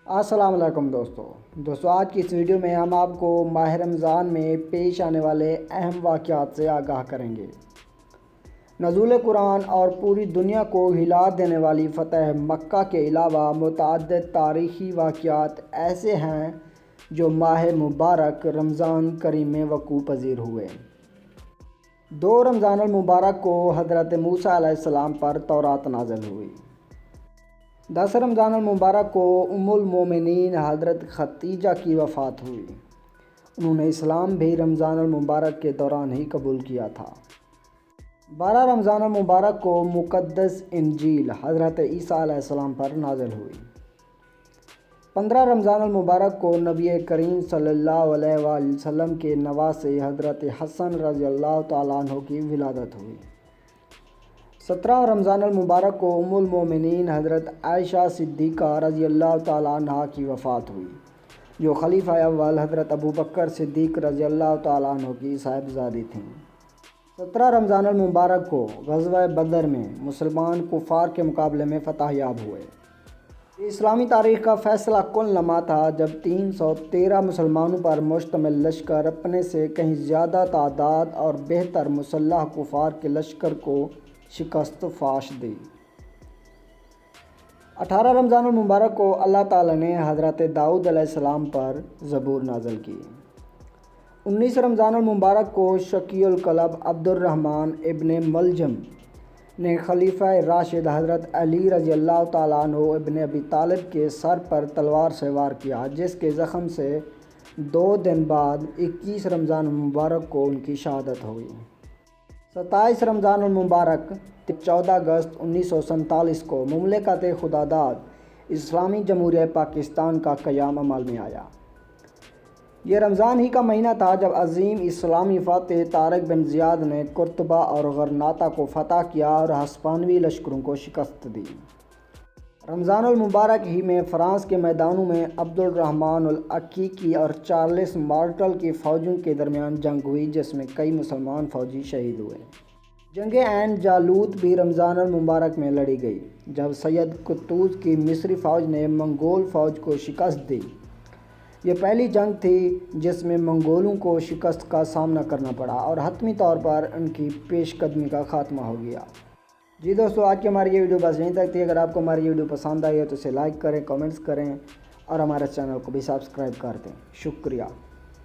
السلام علیکم دوستو آج کی اس ویڈیو میں ہم آپ کو ماہ رمضان میں پیش آنے والے اہم واقعات سے آگاہ کریں گے۔ نزول قرآن اور پوری دنیا کو ہلا دینے والی فتح مکہ کے علاوہ متعدد تاریخی واقعات ایسے ہیں جو ماہ مبارک رمضان کریم میں وقوع پذیر ہوئے۔ 2 رمضان المبارک کو حضرت موسیٰ علیہ السلام پر تورات نازل ہوئی۔ 10 رمضان المبارک کو ام المومنین حضرت ختیجہ کی وفات ہوئی۔ انہوں نے اسلام بھی رمضان المبارک کے دوران ہی قبول کیا تھا۔ 12 رمضان المبارک کو مقدس انجیل حضرت عیسیٰ علیہ السلام پر نازل ہوئی۔ 15 رمضان المبارک کو نبی کریم صلی اللہ علیہ وآلہ وسلم کے نواسے حضرت حسن رضی اللہ تعالیٰ عنہ کی ولادت ہوئی۔ 17 رمضان المبارک کو ام المومنین حضرت عائشہ صدیقہ رضی اللہ تعالیٰ عنہ کی وفات ہوئی، جو خلیفہ اول حضرت ابوبکر صدیق رضی اللہ تعالیٰ عنہ کی صاحبزادی تھیں۔ 17 رمضان المبارک کو غزوہ بدر میں مسلمان کفار کے مقابلے میں فتح یاب ہوئے۔ یہ اسلامی تاریخ کا فیصلہ کن لمحہ تھا جب 313 مسلمانوں پر مشتمل لشکر اپنے سے کہیں زیادہ تعداد اور بہتر مسلح کفار کے لشکر کو شکست فاش دی۔ 18 رمضان المبارک کو اللہ تعالیٰ نے حضرت داؤد علیہ السلام پر زبور نازل کی۔ 19 رمضان المبارک کو شقی القلب عبد الرحمن ابن ملجم نے خلیفہ راشد حضرت علی رضی اللہ تعالیٰ عنہ ابن ابی طالب کے سر پر تلوار سے وار کیا، جس کے زخم سے 2 دن بعد 21 رمضان المبارک کو ان کی شہادت ہوئی۔ 27 رمضان المبارک 14 اگست 1947 کو مملکت خداداد اسلامی جمہوریہ پاکستان کا قیام عمل میں آیا۔ یہ رمضان ہی کا مہینہ تھا جب عظیم اسلامی فاتح طارق بن زیاد نے قرطبہ اور غرناطہ کو فتح کیا اور ہسپانوی لشکروں کو شکست دی۔ رمضان المبارک ہی میں فرانس کے میدانوں میں عبد الرحمن العقیقی اور چارلس مارٹل کی فوجوں کے درمیان جنگ ہوئی، جس میں کئی مسلمان فوجی شہید ہوئے۔ جنگ عین جالوت بھی رمضان المبارک میں لڑی گئی، جب سید قطز کی مصری فوج نے منگول فوج کو شکست دی۔ یہ پہلی جنگ تھی جس میں منگولوں کو شکست کا سامنا کرنا پڑا اور حتمی طور پر ان کی پیش قدمی کا خاتمہ ہو گیا۔ جی دوستو، آج کی ہماری یہ ویڈیو بس یہیں تک تھی۔ اگر آپ کو ہماری یہ ویڈیو پسند آئی ہے تو اسے لائک کریں، کامنٹس کریں اور ہمارے چینل کو بھی سبسکرائب کر دیں۔ شکریہ۔